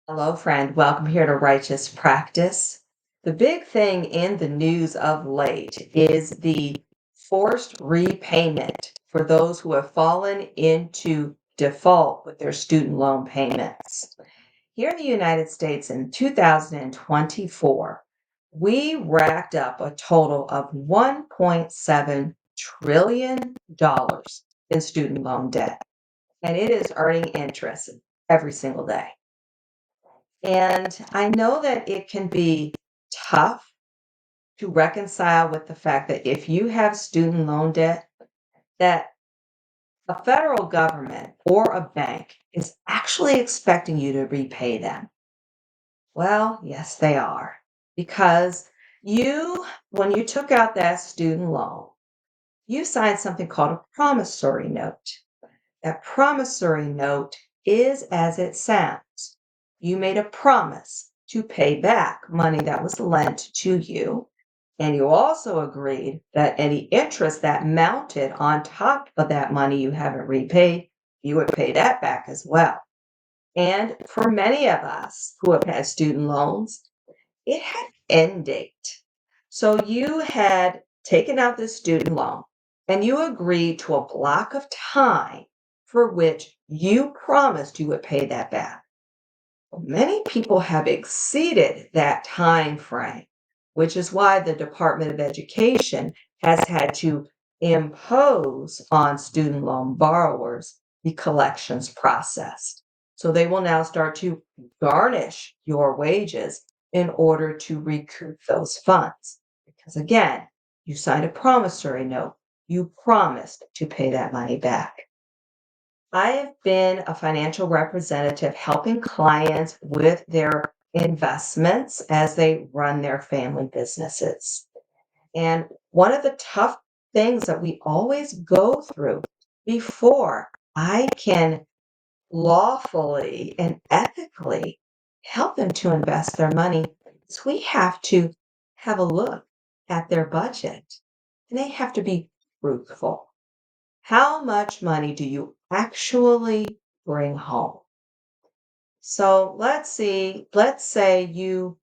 Hello, friend. Welcome here to Righteous Practice. The big thing in the news of late is the forced repayment for those who have fallen into default with their student loan payments. Here in the United States in 2024, we racked up a total of $1.7 trillion in student loan debt, and it is earning interest every single day. And I know that it can be tough to reconcile with the fact that if you have student loan debt, that a federal government or a bank is actually expecting you to repay them. Well, yes, they are. Because when you took out that student loan, you signed something called a promissory note. That promissory note is as it sounds. You made a promise to pay back money that was lent to you. And you also agreed that any interest that mounted on top of that money you haven't repaid, you would pay that back as well. And for many of us who have had student loans, it had end date. So you had taken out this student loan and you agreed to a block of time for which you promised you would pay that back. Many people have exceeded that time frame, which is why the Department of Education has had to impose on student loan borrowers the collections process. So they will now start to garnish your wages in order to recoup those funds. Because again, you signed a promissory note. You promised to pay that money back. I have been a financial representative helping clients with their investments as they run their family businesses. And one of the tough things that we always go through before I can lawfully and ethically help them to invest their money is we have to have a look at their budget and they have to be truthful. How much money do you actually bring home? So let's say you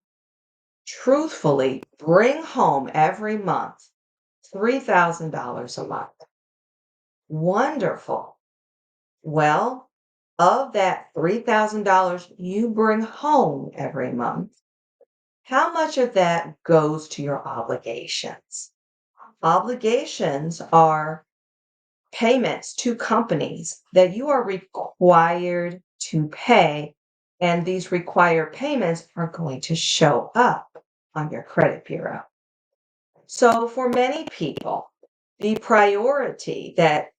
truthfully bring home every month $3,000 a month. Wonderful. Well, of that $3,000 you bring home every month, how much of that goes to your obligations? Obligations are payments to companies that you are required to pay, and these required payments are going to show up on your credit bureau. So, for many people, the priority that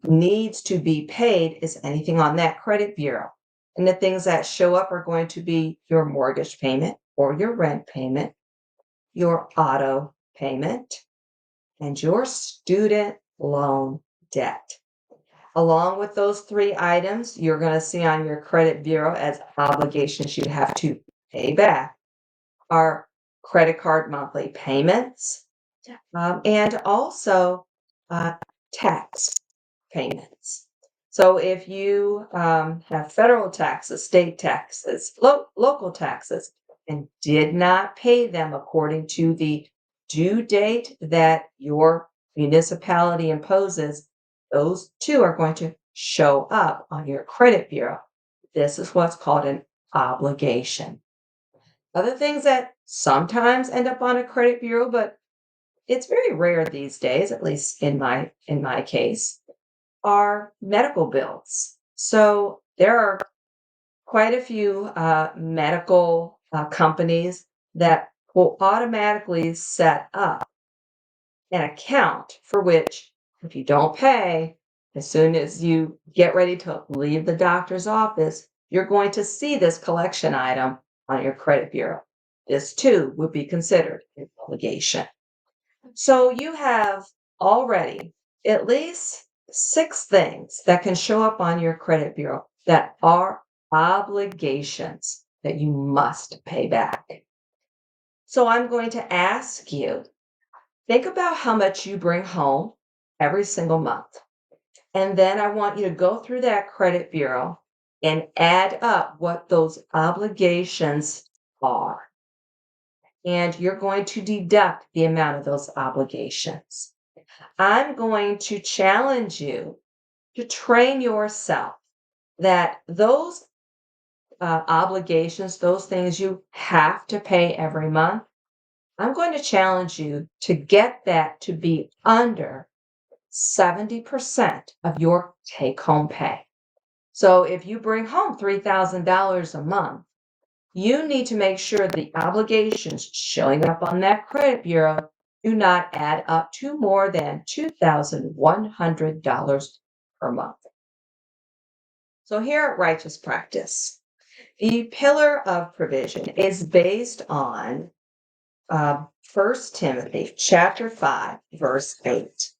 needs to be paid is anything on that credit bureau. And the things that show up are going to be your mortgage payment or your rent payment, your auto payment, and your student loan debt. Along with those three items, you're going to see on your credit bureau as obligations you have to pay back are credit card monthly payments and also uh, tax payments. So if you have federal taxes, state taxes, local taxes, and did not pay them according to the due date that your municipality imposes, those two are going to show up on your credit bureau. This is what's called an obligation. Other things that sometimes end up on a credit bureau, but it's very rare these days, at least in my case, are medical bills. So there are quite a few medical companies that will automatically set up an account for which, if you don't pay, as soon as you get ready to leave the doctor's office, you're going to see this collection item on your credit bureau. This too would be considered an obligation. So you have already at least six things that can show up on your credit bureau that are obligations that you must pay back. So I'm going to ask you, think about how much you bring home every single month. And then I want you to go through that credit bureau and add up what those obligations are. And you're going to deduct the amount of those obligations. I'm going to challenge you to train yourself that those obligations, those things you have to pay every month, I'm going to challenge you to get that to be under 70% of your take home pay. So if you bring home $3,000 a month, you need to make sure the obligations showing up on that credit bureau do not add up to more than $2,100 per month. So here at Righteous Practice, the pillar of provision is based on 1 Timothy chapter 5, verse 8.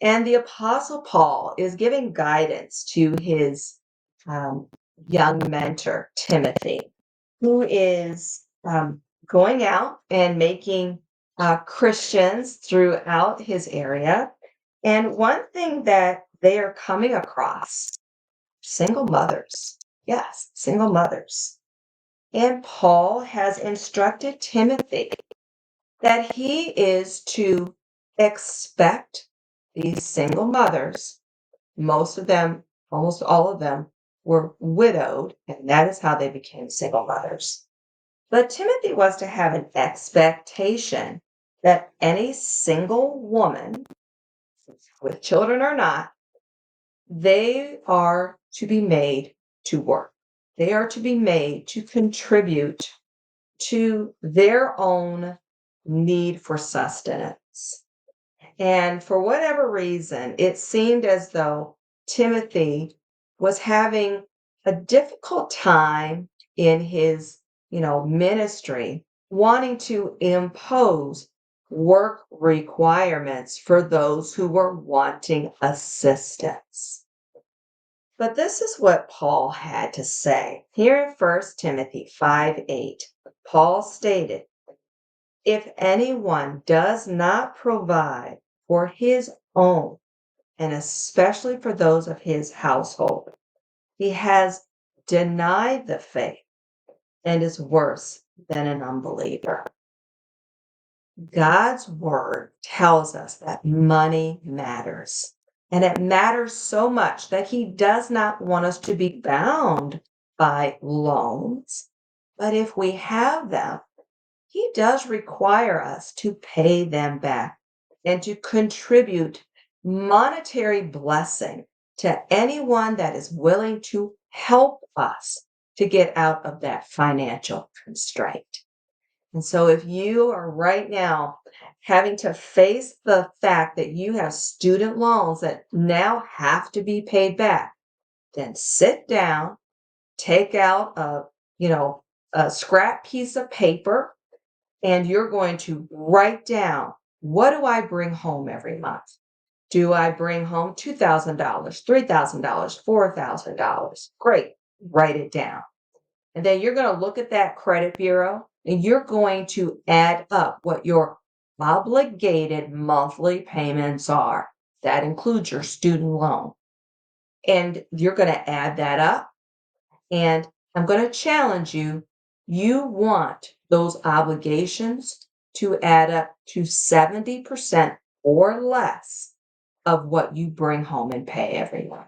And the Apostle Paul is giving guidance to his um, young mentor, Timothy, who is going out and making Christians throughout his area. And one thing that they are coming across, single mothers. Yes, single mothers. And Paul has instructed Timothy that he is to expect these single mothers, most of them, almost all of them, were widowed, and that is how they became single mothers. But Timothy was to have an expectation that any single woman, with children or not, they are to be made to work. They are to be made to contribute to their own need for sustenance. And for whatever reason, it seemed as though Timothy was having a difficult time in his, ministry, wanting to impose work requirements for those who were wanting assistance. But this is what Paul had to say. Here in 1 Timothy 5:8, Paul stated, if anyone does not provide for his own, and especially for those of his household, he has denied the faith and is worse than an unbeliever. God's word tells us that money matters. And it matters so much that he does not want us to be bound by loans. But if we have them, he does require us to pay them back and to contribute monetary blessing to anyone that is willing to help us to get out of that financial constraint. And so if you are right now having to face the fact that you have student loans that now have to be paid back, then sit down, take out a scrap piece of paper, and you're going to write down, what do I bring home every month? Do I bring home $2,000, $3,000, $4,000? Great. Write it down. And then you're going to look at that credit bureau and you're going to add up what your obligated monthly payments are. That includes your student loan. And you're going to add that up. And I'm going to challenge you. You want those obligations to add up to 70% or less of what you bring home and pay every month.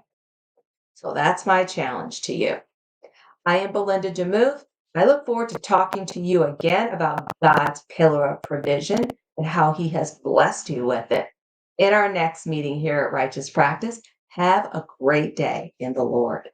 So that's my challenge to you. I am Belinda DeMuth. I look forward to talking to you again about God's pillar of provision and how he has blessed you with it. In our next meeting here at Righteous Practice, have a great day in the Lord.